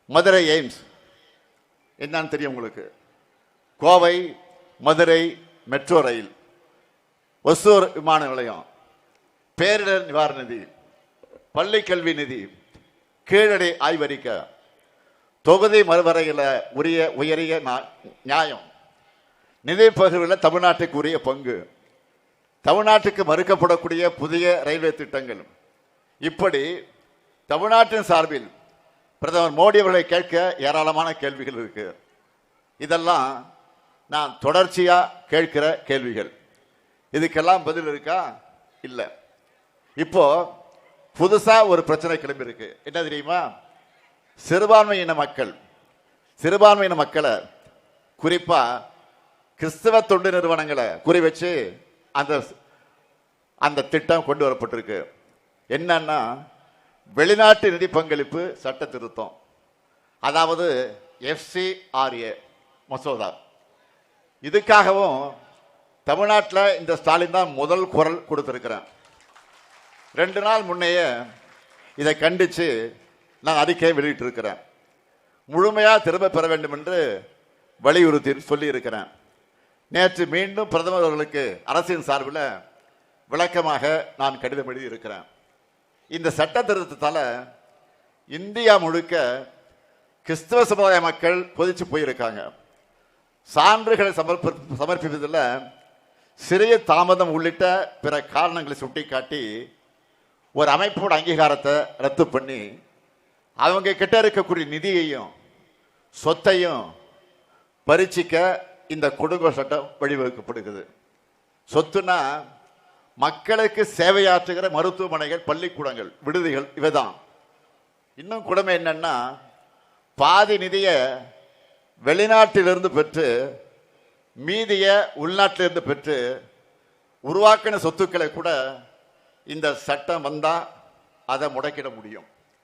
Madurai AIIMS என்னன்னு தெரியும் உங்களுக்கு? கோவை மதுரை மெட்ரோ ரயில், ஒசூர் விமான நிலையம், பேரிடர் நிவாரண நிதி, பள்ளி கல்வி நிதி, கீழடி ஆய்வறிக்கை, தொகுதி மறுவரையில் உயரிய நியாயம், நிதி பகிர்வில் தமிழ்நாட்டுக்கு உரிய பங்கு, தமிழ்நாட்டுக்கு மறுக்கப்படக்கூடிய புதிய ரயில்வே திட்டங்கள், இப்படி தமிழ்நாட்டின் சார்பில் பிரதமர் மோடி அவர்களை கேட்க ஏராளமான கேள்விகள் இருக்கு. இதெல்லாம் நான் தொடர்ச்சியா கேட்கிற கேள்விகள். இதுக்கெல்லாம் பதில் இருக்கா? இல்ல. இப்போ புதுசா ஒரு பிரச்சனை கிளம்பி இருக்கு. என்ன தெரியுமா? சிறுபான்மையின மக்களை குறிப்பா கிறிஸ்தவ தொண்டு நிறுவனங்களை குறி வச்சு அந்த திட்டம் கொண்டு வரப்பட்டிருக்கு. என்னன்னா, வெளிநாட்டு நிதி பங்களிப்பு சட்ட திருத்தம், அதாவது FCRA மசோதா. இதுக்காகவும் தமிழ்நாட்டில் இந்த ஸ்டாலின் தான் முதல் குரல் கொடுத்திருக்கிறேன். 2 நாள் முன்னையே இதை கண்டித்து நான் அறிக்கையை வெளியிட்டிருக்கிறேன். முழுமையாக திரும்ப பெற வேண்டும் என்று வலியுறுத்தி சொல்லி இருக்கிறேன். நேற்று மீண்டும் பிரதமர் அவர்களுக்கு அரசின் சார்பில் விளக்கமாக நான் கடிதம் எழுதி இருக்கிறேன். இந்த சட்ட திருத்தத்தால் இந்தியா முழுக்க கிறிஸ்தவ சமுதாய மக்கள் கொதிச்சு போயிருக்காங்க. சான்றுகளை சமர்ப்பிப்பதில் சிறிய தாமதம் உள்ளிட்ட பிற காரணங்களை சுட்டிக்காட்டி ஒரு அமைப்போட அங்கீகாரத்தை ரத்து பண்ணி அவங்க கிட்ட இருக்கக்கூடிய நிதியையும் சொத்தையும் பறிச்சிக்க இந்த கொடுங்கோல் சட்டம் வழிவகுக்கப்படுகிறது. சொத்துனா மக்களுக்கு சேவையாற்றுகிற மருத்துவமனைகள், பள்ளிக்கூடங்கள், விடுதிகள், இவைதான். இன்னும் கொடுமை என்னன்னா, பாதி நிதியை வெளிநாட்டிலிருந்து பெற்று மீதிய உள்நாட்டிலிருந்து பெற்று உருவாக்கின சொத்துக்களை கூட இந்த சட்டம் வந்தா அதை முடக்கிட முடியும்.